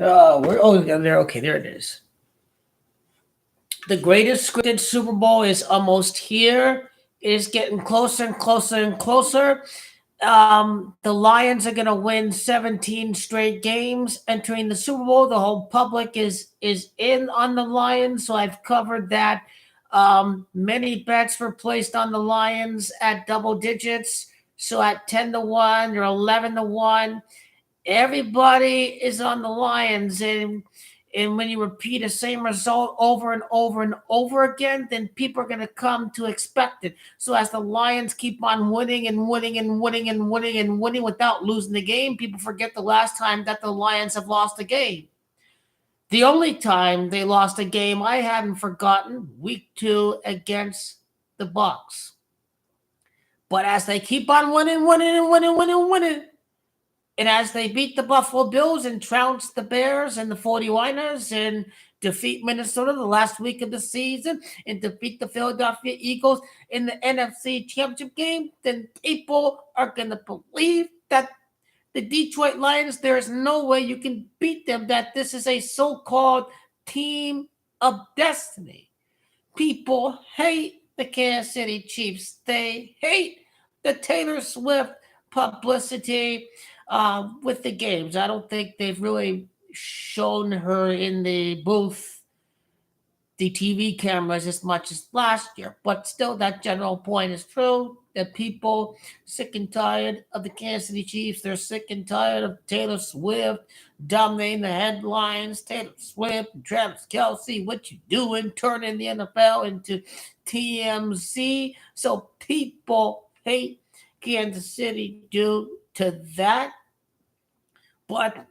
There. Okay, there it is. The greatest scripted Super Bowl is almost here. It is getting closer and closer and closer. The Lions are going to win 17 straight games entering the Super Bowl. The whole public is in on the Lions, so I've covered that. Many bets were placed on the Lions at double digits, so at 10-1 or 11-1. Everybody is on the Lions, and when you repeat the same result over and over and over again, then people are going to come to expect it. So as the Lions keep on winning and winning and winning and winning and winning without losing the game, people forget the last time that the Lions have lost a game. The only time they lost a game I haven't forgotten, week 2 against the Bucks. But as they keep on winning, winning and winning, winning, winning, and as they beat the Buffalo Bills and trounced the Bears and the 49ers and defeat Minnesota the last week of the season and defeat the Philadelphia Eagles in the NFC Championship game, then people are going to believe that the Detroit Lions, there is no way you can beat them, that this is a so-called team of destiny. People hate the Kansas City Chiefs. They hate the Taylor Swift publicity with the games. I don't think they've really shown her in the booth, the TV cameras, as much as last year. But still, that general point is true. That people sick and tired of the Kansas City Chiefs. They're sick and tired of Taylor Swift dominating the headlines. Taylor Swift and Travis Kelsey, what you doing? Turning the NFL into TMZ. So people hate Kansas City due to that. But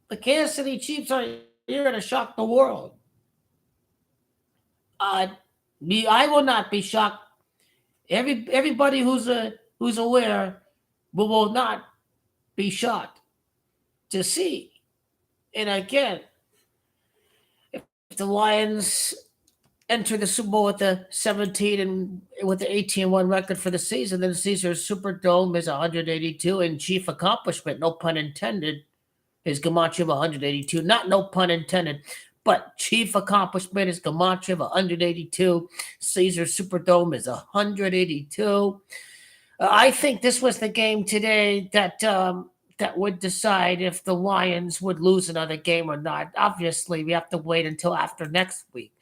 the Kansas City Chiefs are here to shock the world. Uh, I will not be shocked. Everybody who's aware will not be shocked to see. And again, if the Lions enter the Super Bowl with the 17 and with the 18-1 record for the season, then Caesars Superdome is 182, and chief accomplishment, no pun intended, is Gematria of 182. Not no pun intended, but chief accomplishment is Gematria of 182. Caesar Superdome is 182. I think this was the game today that would decide if the Lions would lose another game or not. Obviously, we have to wait until after next week.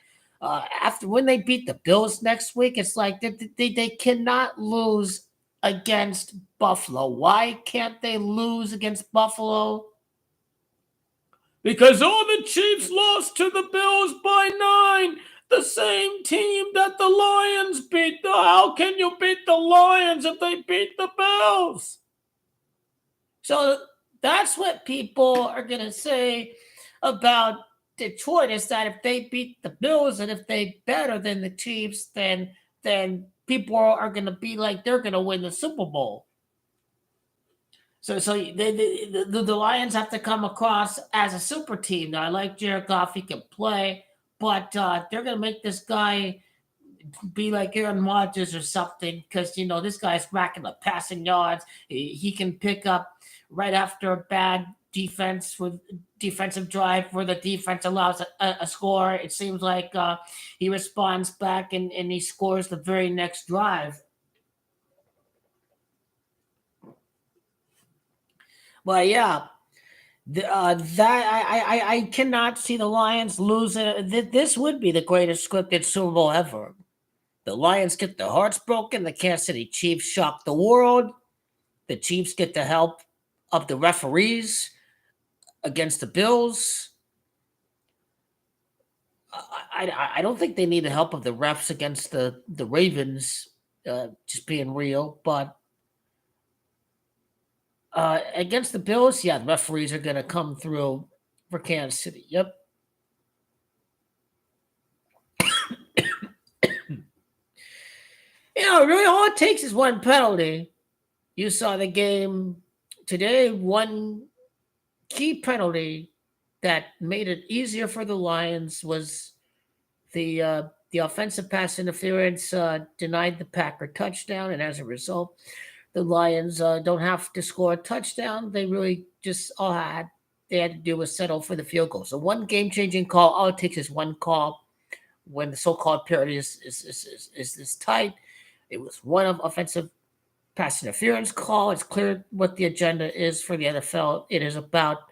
After when they beat the Bills next week, it's like they cannot lose against Buffalo. Why can't they lose against Buffalo? Because all the Chiefs lost to the Bills by 9. The same team that the Lions beat. How can you beat the Lions if they beat the Bills? So that's what people are going to say about Detroit, is that if they beat the Bills and if they better than the Chiefs, then people are going to be like they're going to win the Super Bowl. So the Lions have to come across as a super team. Now, I like Jared Goff; he can play, but they're going to make this guy be like Aaron Rodgers or something, because this guy's racking up passing yards. He can pick up right after a bad defense with defensive drive where the defense allows a score. It seems like he responds back and he scores the very next drive. But yeah, that I cannot see the Lions losing. This would be the greatest scripted Super Bowl ever. The Lions get their hearts broken. The Kansas City Chiefs shock the world. The Chiefs get the help of the referees against the Bills. I don't think they need the help of the refs against the Ravens. Just being real, but against the Bills, yeah, the referees are going to come through for Kansas City. Yep. Really, all it takes is one penalty. You saw the game today. One key penalty that made it easier for the Lions was the offensive pass interference denied the Packer touchdown, and as a result, the Lions don't have to score a touchdown. They really just all had they had to do was settle for the field goal. So one game-changing call, all it takes is one call when the so-called period is tight. It was one of offensive pass interference call. It's clear what the agenda is for the NFL. It is about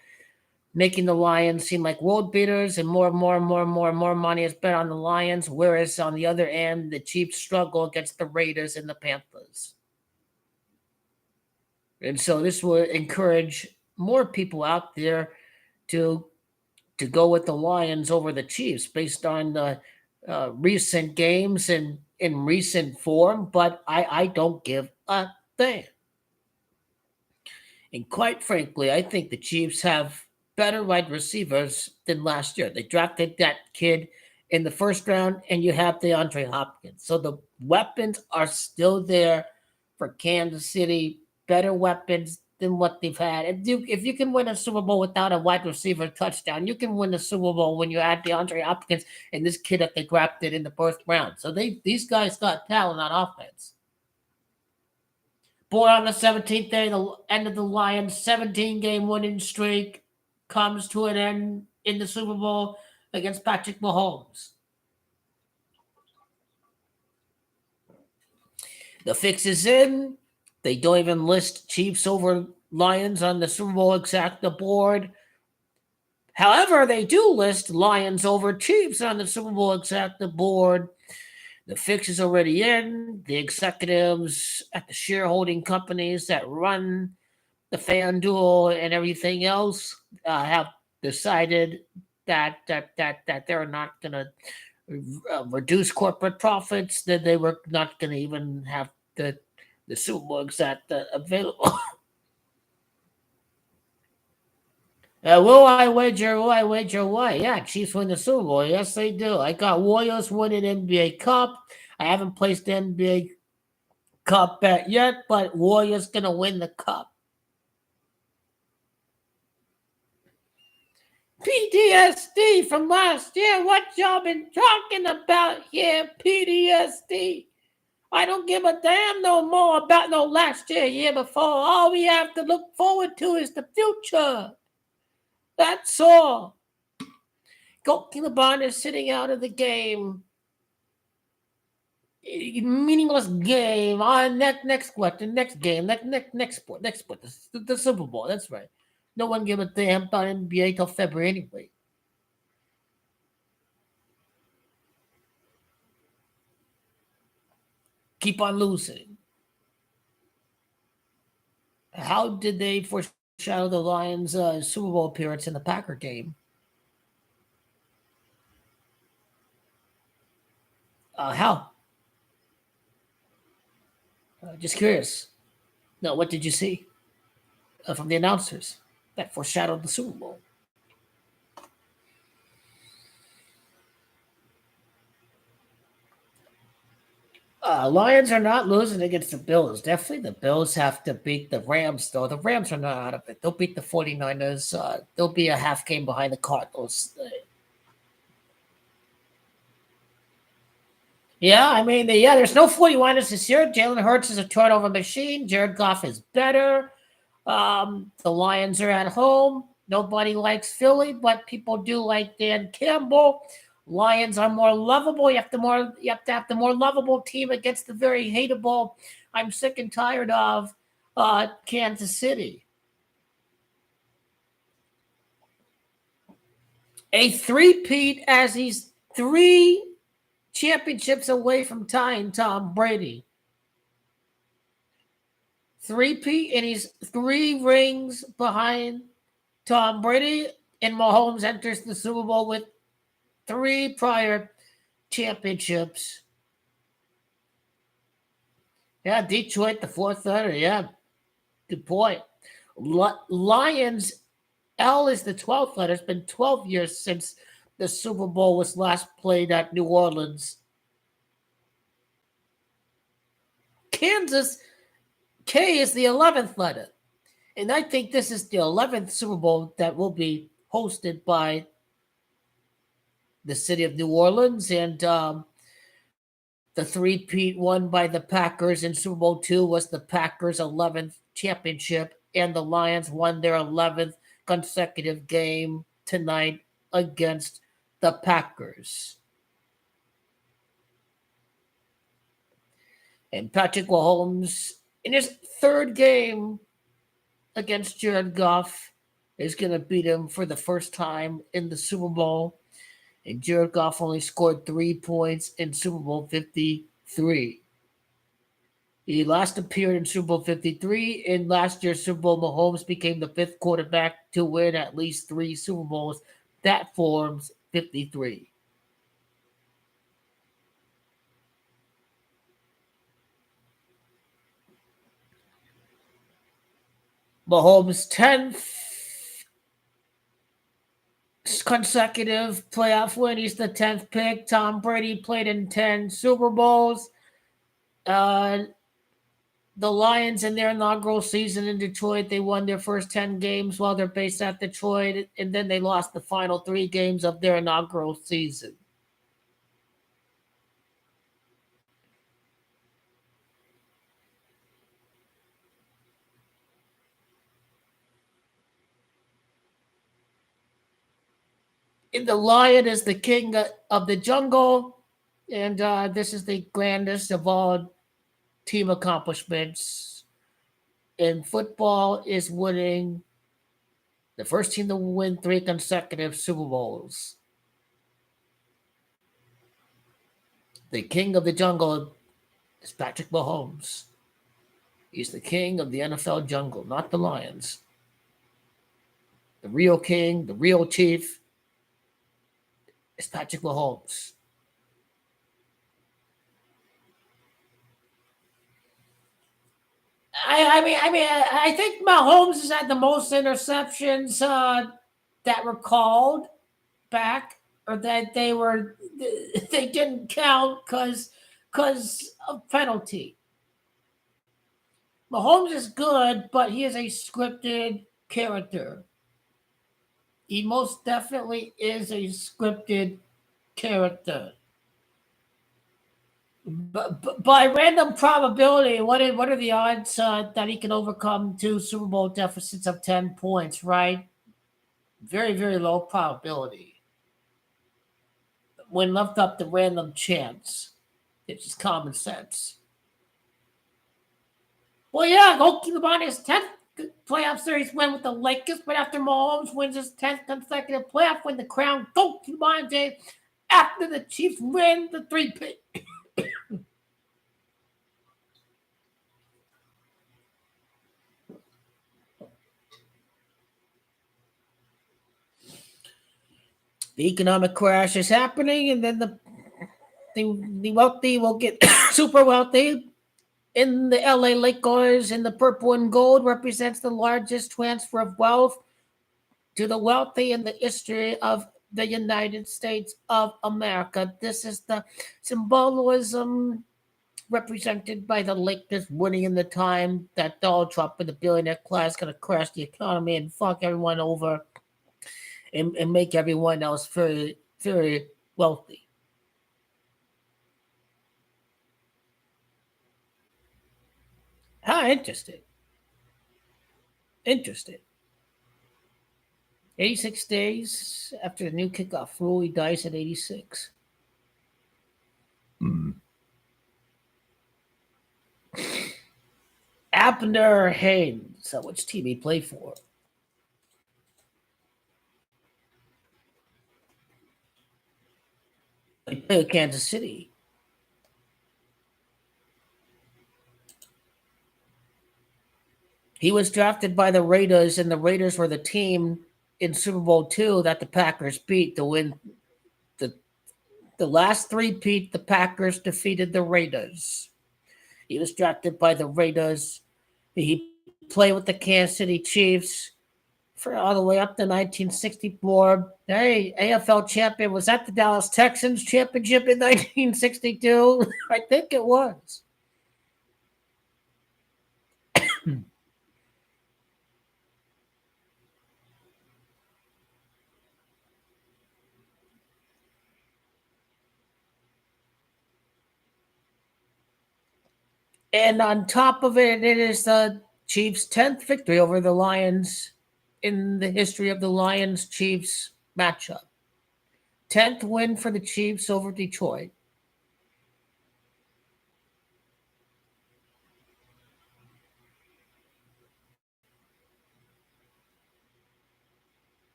making the Lions seem like world beaters, and more money is bet on the Lions, whereas on the other end, the Chiefs struggle against the Raiders and the Panthers. And so this will encourage more people out there to go with the Lions over the Chiefs based on the recent games and in recent form, but I don't give a thing. And quite frankly, I think the Chiefs have better wide receivers than last year. They drafted that kid in the first round, and you have DeAndre Hopkins. So the weapons are still there for Kansas City, better weapons than what they've had. If you can win a Super Bowl without a wide receiver touchdown, you can win the Super Bowl when you add DeAndre Hopkins and this kid that they drafted in the first round. So these guys got talent on offense. Born on the 17th day, the end of the Lions' 17-game winning streak comes to an end in the Super Bowl against Patrick Mahomes. The fix is in. They don't even list Chiefs over Lions on the Super Bowl exacta board. However, they do list Lions over Chiefs on the Super Bowl exacta board. The fix is already in. The executives at the shareholding companies that run the FanDuel and everything else have decided that they're not going to reduce corporate profits. That they were not going to even have the Super Bowl exacta available. Will I wager what? Yeah, Chiefs win the Super Bowl. Yes, they do. I got Warriors winning NBA Cup. I haven't placed the NBA Cup bet yet, but Warriors going to win the Cup. PTSD from last year. What y'all been talking about here? PTSD. I don't give a damn no more about no last year before. All we have to look forward to is the future. That's all. Colt Bond is sitting out of the game. Meaningless game. Next question. Next game. Next sport. The Super Bowl. That's right. No one give a damn about NBA till February anyway. Keep on losing. How did they foreshadow the Lions' Super Bowl appearance in the Packer game? How? Just curious. No, what did you see from the announcers that foreshadowed the Super Bowl? Lions are not losing against the Bills. Definitely the Bills have to beat the Rams, though. The Rams are not out of it. They'll beat the 49ers. They'll be a half game behind the Cardinals. Yeah, I mean, there's no 49ers this year. Jalen Hurts is a turnover machine. Jared Goff is better. The Lions are at home. Nobody likes Philly, but people do like Dan Campbell. Lions are more lovable. You have to have the more lovable team against the very hateable. I'm sick and tired of Kansas City. A three-peat as he's 3 championships away from tying Tom Brady. Three-peat, and he's 3 rings behind Tom Brady, and Mahomes enters the Super Bowl with 3 prior championships. Yeah, Detroit, the 4th letter. Yeah, good point. Lions, L is the 12th letter. It's been 12 years since the Super Bowl was last played at New Orleans. Kansas, K is the 11th letter. And I think this is the 11th Super Bowl that will be hosted by the city of New Orleans. And the three-peat won by the Packers in Super Bowl II was the Packers' 11th championship. And the Lions won their 11th consecutive game tonight against the Packers. And Patrick Mahomes, in his third game against Jared Goff, is going to beat him for the first time in the Super Bowl. And Jared Goff only scored 3 points in Super Bowl 53. He last appeared in Super Bowl 53. In last year's Super Bowl, Mahomes became the fifth quarterback to win at least 3 Super Bowls. That forms 53. Mahomes' 10th consecutive playoff win. He's the 10th pick. Tom Brady played in 10 Super Bowls. The Lions in their inaugural season in Detroit, they won their first 10 games while they're based at Detroit, and then they lost the final 3 games of their inaugural season. And the lion is the king of the jungle, and this is the grandest of all team accomplishments in football is winning the first team to win 3 consecutive Super Bowls. The king of the jungle is Patrick Mahomes. He's the king of the NFL jungle, not the Lions. The real king, the real chief is Patrick Mahomes. I think Mahomes has had the most interceptions that were called back, or that they didn't count because of penalty. Mahomes is good, but he is a scripted character. He most definitely is a scripted character. But by random probability, what are the odds that he can overcome 2 Super Bowl deficits of 10 points, right? Very, very low probability. When left up to random chance, it's just common sense. Well, yeah, go keep him on his 10th playoff series win with the Lakers, but after Mahomes wins his 10th consecutive playoff win, the crown, go keep him on, Jay. After the Chiefs win the 3-peat. The economic crash is happening, and then the wealthy will get super wealthy. In the LA Lakers, in the purple and gold represents the largest transfer of wealth to the wealthy in the history of the United States of America. This is the symbolism represented by the Lakers winning in the time that Donald Trump and the billionaire class going to crash the economy and fuck everyone over and make everyone else very, very wealthy. Interesting. Interesting. 86 days after the new kickoff rule, he dies at 86. Abner Haynes. Which team he played for? He played with Kansas City. He was drafted by the Raiders, and the Raiders were the team in Super Bowl II that the Packers beat to win the last 3-peat. The Packers defeated the Raiders. He was drafted by the Raiders. He played with the Kansas City Chiefs for all the way up to 1964. Hey, AFL champion. Was that the Dallas Texans championship in 1962? I think it was. And on top of it, it is the Chiefs' 10th victory over the Lions in the history of the Lions Chiefs matchup. 10th win for the Chiefs over Detroit.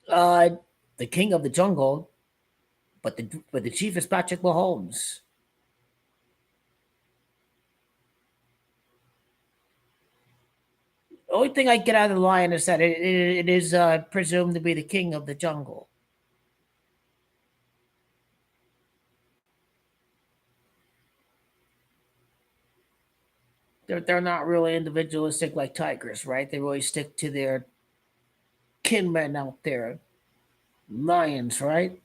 Uh, the king of the jungle, but the chief is Patrick Mahomes. The only thing I get out of the lion is that it is presumed to be the king of the jungle. They're not really individualistic like tigers, right? They really stick to their kinmen out there. Lions, right?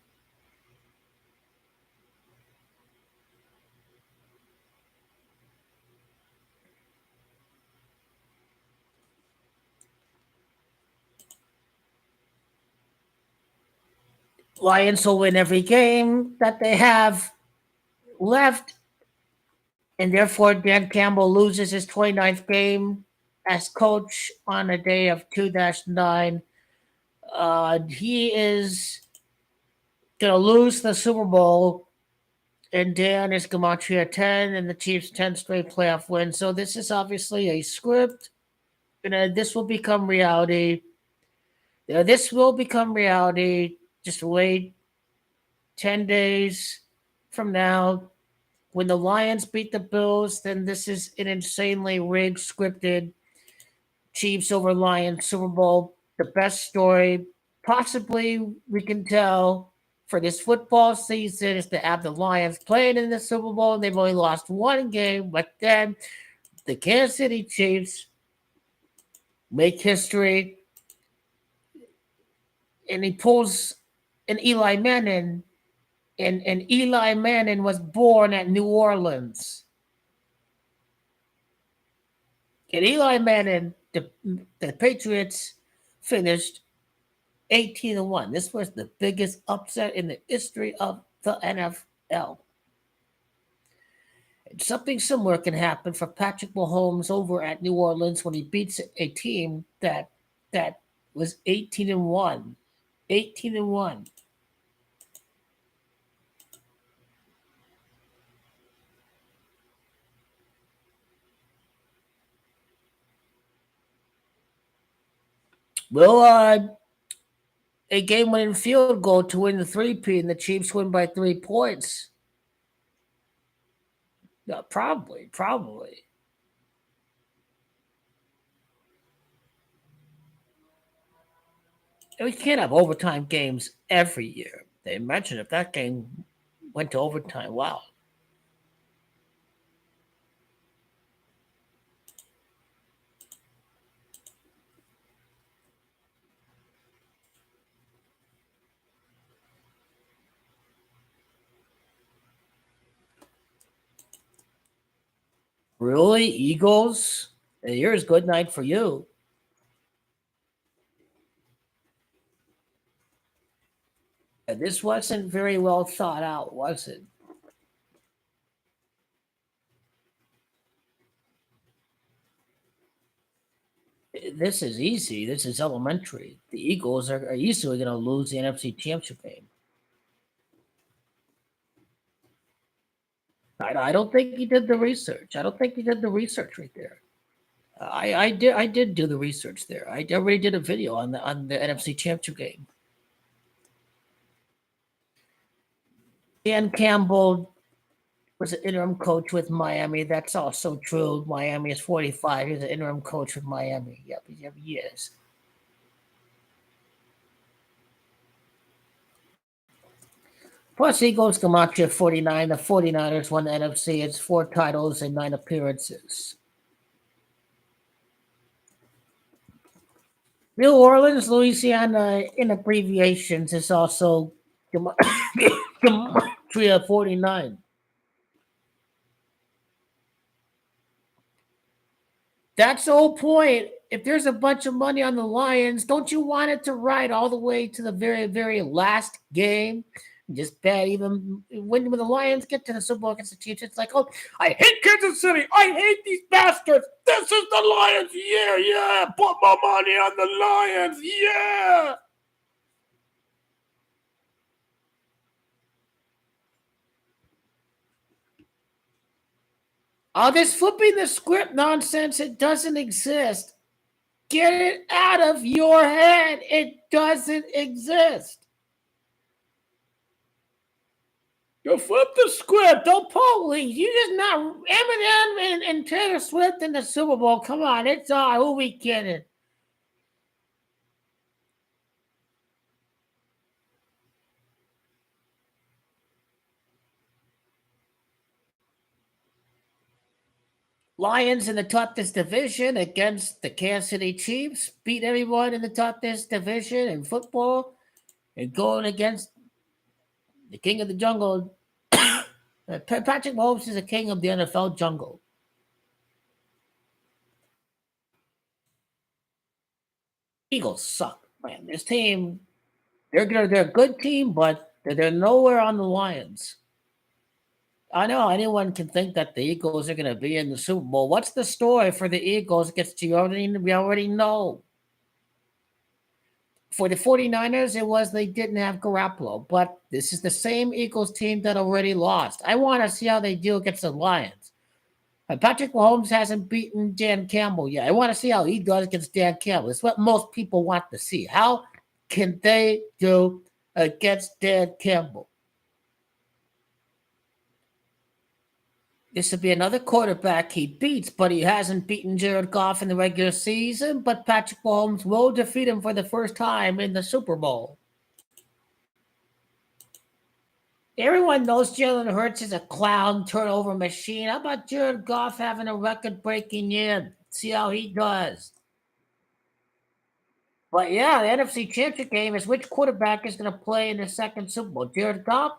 Lions will win every game that they have left, and therefore Dan Campbell loses his 29th game as coach on a day of 2-9. He is going to lose the Super Bowl, and Dan is Gematria 10, and the Chiefs' 10 straight playoff wins. So this is obviously a script, and this will become reality. This will become reality. Just wait 10 days from now. When the Lions beat the Bills, then this is an insanely rigged, scripted Chiefs over Lions Super Bowl. The best story possibly we can tell for this football season is to have the Lions playing in the Super Bowl. They've only lost one game, but then the Kansas City Chiefs make history, and he pulls an Eli Manning, and Eli Manning was born at New Orleans. And Eli Manning, the Patriots finished 18-1. This was the biggest upset in the history of the NFL. And something similar can happen for Patrick Mahomes over at New Orleans when he beats a team that was 18-1. 18-1. Will a game-winning field goal to win the three-peat, and the Chiefs win by 3 points? No, probably, probably. And we can't have overtime games every year. They mentioned if that game went to overtime, wow. Really, Eagles? Here's good night for you. This wasn't very well thought out, was it? This is easy. This is elementary. The Eagles are easily going to lose the NFC Championship game. I don't think he did the research. I don't think he did the research right there. I did do the research there. I already did a video on the NFC Championship game. Dan Campbell was an interim coach with Miami. That's also true. Miami is 45. He's an interim coach with Miami. Yep, he is. Plus, Eagles Gematria 49. The 49ers won the NFC. It's 4 titles and 9 appearances. New Orleans, Louisiana, in abbreviations, is also Gematria 49. That's the whole point. If there's a bunch of money on the Lions, don't you want it to ride all the way to the very, very last game? Just bad. Even when the Lions get to the Super Bowl against the Chiefs, it's like, oh, I hate Kansas City. I hate these bastards. This is the Lions' year. Yeah, put my money on the Lions. Yeah. All this flipping the script nonsense, it doesn't exist. Get it out of your head. It doesn't exist. You flip the script. Don't police. You just not Eminem and Taylor Swift in the Super Bowl. Come on, it's all. Who we kidding? Lions in the toughest division against the Kansas City Chiefs. Beat everyone in the toughest division in football. And going against the king of the jungle. Patrick Mahomes is the king of the NFL jungle. Eagles suck, man. This team, they're a good team, but they're nowhere on the Lions. I know anyone can think that the Eagles are going to be in the Super Bowl. What's the story for the Eagles? We already know. For the 49ers, it was they didn't have Garoppolo, but this is the same Eagles team that already lost. I want to see how they do against the Lions. Patrick Mahomes hasn't beaten Dan Campbell yet. I want to see how he does against Dan Campbell. It's what most people want to see. How can they do against Dan Campbell? This would be another quarterback he beats, but he hasn't beaten Jared Goff in the regular season. But Patrick Mahomes will defeat him for the first time in the Super Bowl. Everyone knows Jalen Hurts is a clown turnover machine. How about Jared Goff having a record-breaking year? See how he does. But yeah, the NFC Championship game is which quarterback is going to play in the second Super Bowl, Jared Goff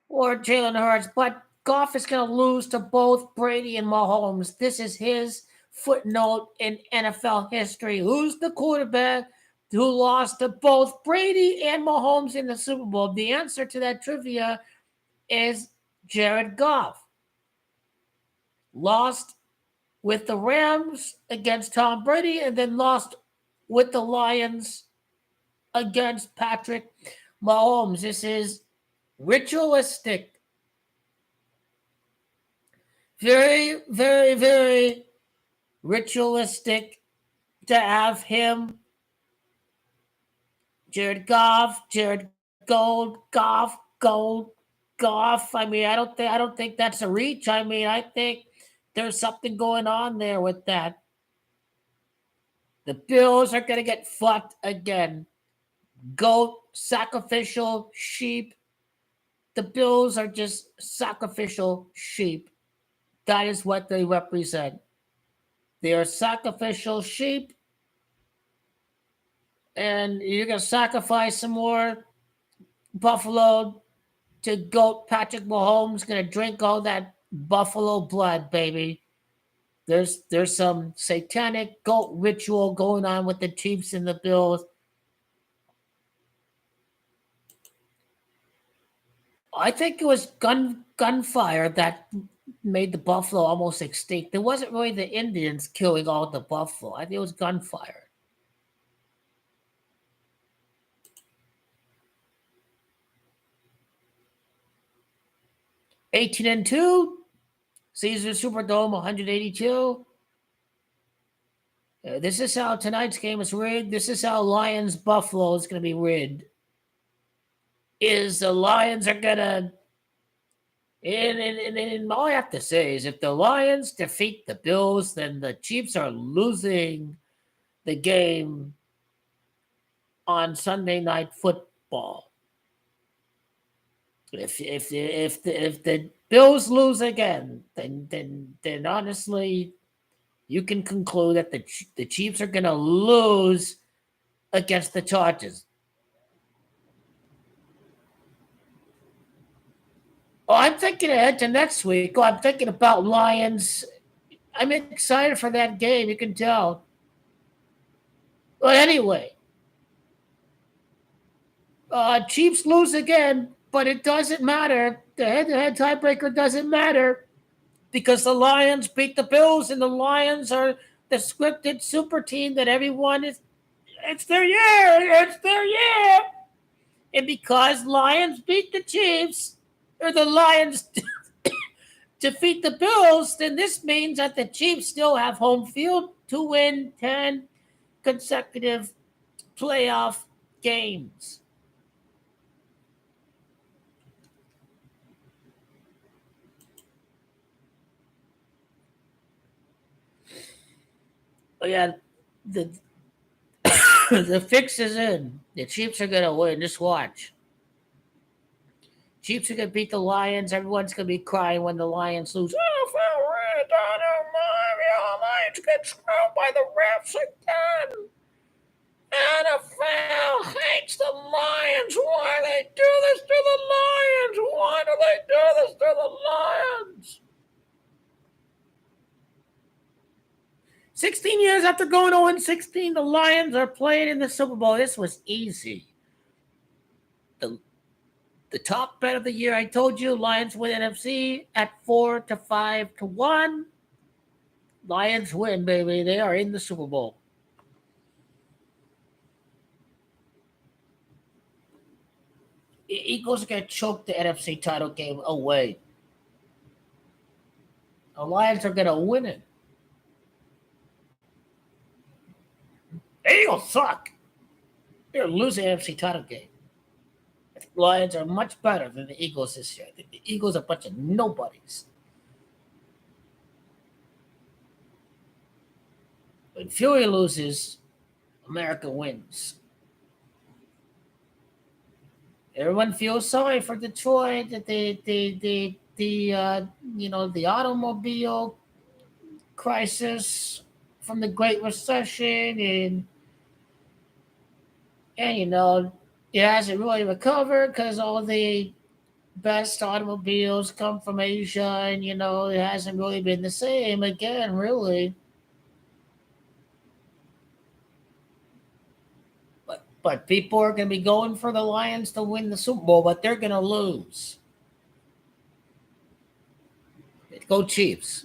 or Jalen Hurts? But Goff is going to lose to both Brady and Mahomes. This is his footnote in NFL history. Who's the quarterback who lost to both Brady and Mahomes in the Super Bowl? The answer to that trivia is Jared Goff. Lost with the Rams against Tom Brady and then lost with the Lions against Patrick Mahomes. This is ritualistic. Very, very, very ritualistic to have him, Jared Goff, Jared Goff. I mean, I don't think that's a reach. I mean, I think there's something going on there with that. The Bills are going to get fucked again. Goat, sacrificial sheep. The Bills are just sacrificial sheep. That is what they represent. They are sacrificial sheep. And you're going to sacrifice some more buffalo to goat. Patrick Mahomes going to drink all that buffalo blood, baby. There's some satanic goat ritual going on with the Chiefs and the Bills. I think it was gunfire that made the buffalo almost extinct. It wasn't really the Indians killing all the buffalo. I think it was gunfire. (18-2), Caesar Superdome 182. This is how tonight's game is rigged. This is how Lions Buffalo is going to be rigged. Is the Lions are going to. And all I have to say is if the Lions defeat the Bills, then the Chiefs are losing the game on Sunday Night Football. If the Bills lose again, then honestly, you can conclude that the Chiefs are going to lose against the Chargers. Oh, I'm thinking ahead to next week. Oh, I'm thinking about Lions. I'm excited for that game. You can tell. But anyway, Chiefs lose again, but it doesn't matter. The head-to-head tiebreaker doesn't matter because the Lions beat the Bills, and the Lions are the scripted super team that everyone is. It's their year. It's their year. And because Lions beat the Chiefs, or the Lions defeat the Bills, then this means that the Chiefs still have home field to win 10 consecutive playoff games. Oh yeah, the the fix is in. The Chiefs are gonna win. Just watch. Chiefs are gonna beat the Lions. Everyone's gonna be crying when the Lions lose. NFL red, Lions get screwed by the refs again. NFL hates the Lions. Why they do this to the Lions? Why do they do this to the Lions? 16 years after going 0-16, the Lions are playing in the Super Bowl. This was easy. The the top bet of the year, I told you, Lions win NFC at 4 to 5 to 1. Lions win, baby. They are in the Super Bowl. Eagles get choked the NFC title game away. The Lions are gonna win it. The Eagles suck. They're losing the NFC title game. The Lions are much better than the Eagles this year. The Eagles are a bunch of nobodies. When Fury loses, America wins. Everyone feels sorry for Detroit that the automobile crisis from the Great Recession, and it hasn't really recovered because all the best automobiles come from Asia, and it hasn't really been the same again, really. But people are going to be going for the Lions to win the Super Bowl, but they're going to lose. Go Chiefs.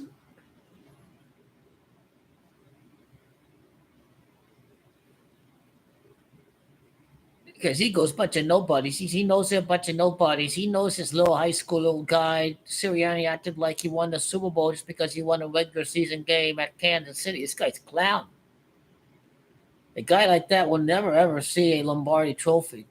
Because he goes bunch of nobodies. He knows a bunch of nobodies. He knows his little high school little guy. Sirianni acted like he won the Super Bowl just because he won a regular season game at Kansas City. This guy's a clown. A guy like that will never ever see a Lombardi trophy.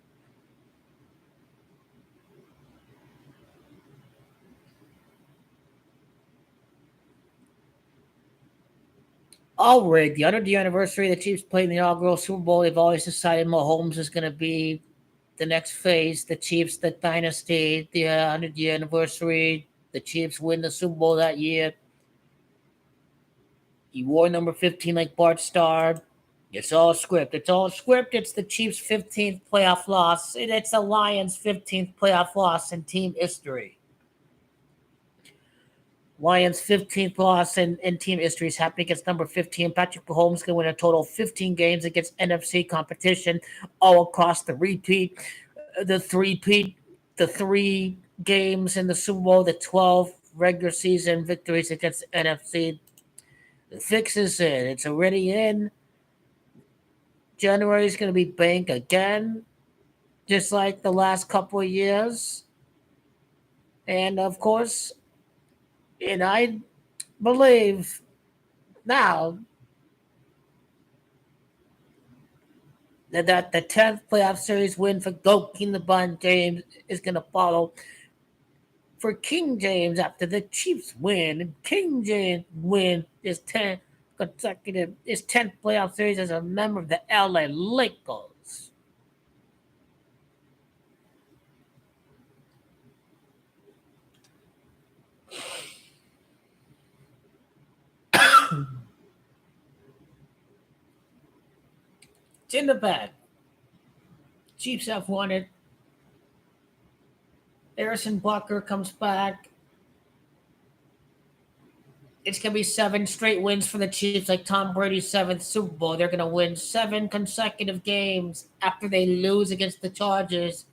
All rigged. The 100th anniversary, the Chiefs played in the inaugural Super Bowl. They've always decided Mahomes is going to be the next phase. The Chiefs, the dynasty, the 100th anniversary. The Chiefs win the Super Bowl that year. He wore number 15 like Bart Starr. It's all script. It's all script. It's the Chiefs' 15th playoff loss. It's the Lions' 15th playoff loss in team history. Lions' 15th loss in team history is happening against number 15. Patrick Mahomes going to win a total of 15 games against NFC competition all across the repeat, the three-peat, the 3 games in the Super Bowl, the 12 regular season victories against the NFC. The fix is in. It's already in. January is going to be bank again, just like the last couple of years. And of course, and I believe now that the 10th playoff series win for GOAT King LeBron James is going to follow for King James after the Chiefs win. And King James win his 10th playoff series as a member of the LA Lakers. It's in the bag. Chiefs have won it. Harrison Bucker comes back. It's going to be 7 straight wins for the Chiefs, like Tom Brady's 7th Super Bowl. They're going to win 7 consecutive games after they lose against the Chargers.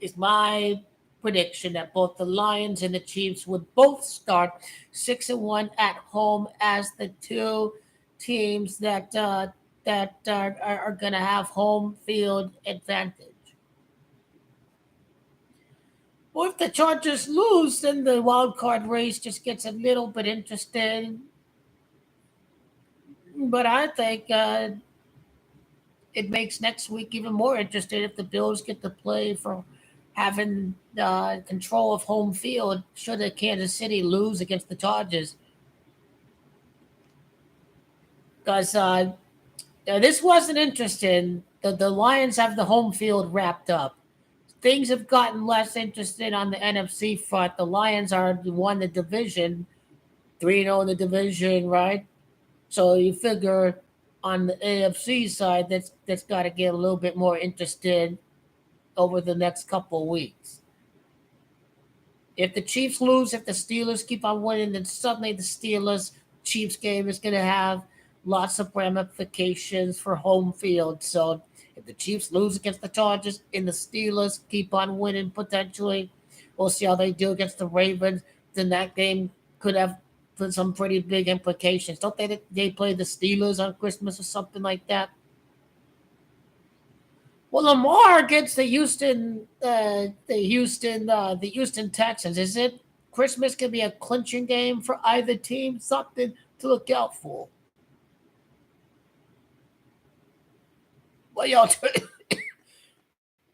Is my prediction that both the Lions and the Chiefs would both start 6-1 at home as the two teams that are going to have home field advantage. Well, if the Chargers lose, then the wild card race just gets a little bit interesting. But I think it makes next week even more interesting if the Bills get to play for having control of home field. Should the Kansas City lose against the Chargers, because this wasn't interesting. The Lions have the home field wrapped up. Things have gotten less interesting on the NFC front. The Lions are won the division, 3-0 in the division, right? So you figure on the AFC side, that's got to get a little bit more interested over the next couple of weeks. If the Chiefs lose, if the Steelers keep on winning, then suddenly the Steelers Chiefs game is going to have lots of ramifications for home field. So if the Chiefs lose against the Chargers and the Steelers keep on winning potentially, we'll see how they do against the Ravens. Then that game could have some pretty big implications. Don't they play the Steelers on Christmas or something like that? Well, Lamar against the Houston Texans. Is it Christmas could be a clinching game for either team? Something to look out for. Well, y'all,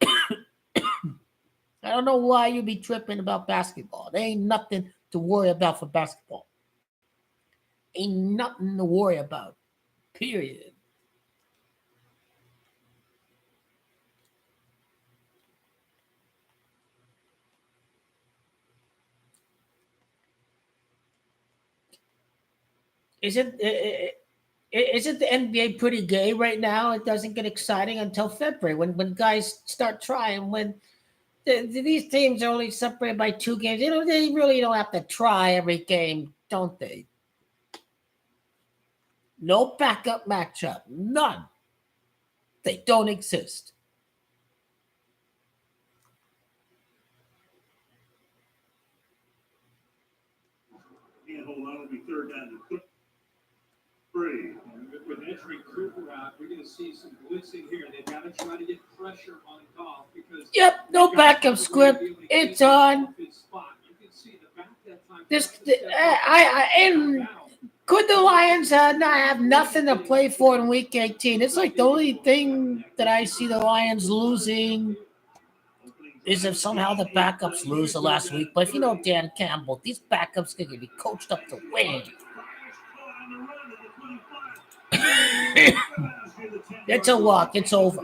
I don't know why you be tripping about basketball. There ain't nothing to worry about for basketball. Ain't nothing to worry about. Period. Isn't isn't the NBA pretty gay right now? It doesn't get exciting until February when guys start trying. When these teams are only separated by 2 games, they really don't have to try every game, don't they? No backup matchup, none. They don't exist. Can't hold on. It'll be third down to three. With Edgerrin Cooper out, we're going to see some blitzing here. They've got to try to get pressure on Goff because Yep, no backup script. It's on. This I and could the Lions not have nothing to play for in Week 18? It's like the only thing that I see the Lions losing is if somehow the backups lose the last week. But if you know Dan Campbell, these backups can be coached up to win. It's a walk. It's over.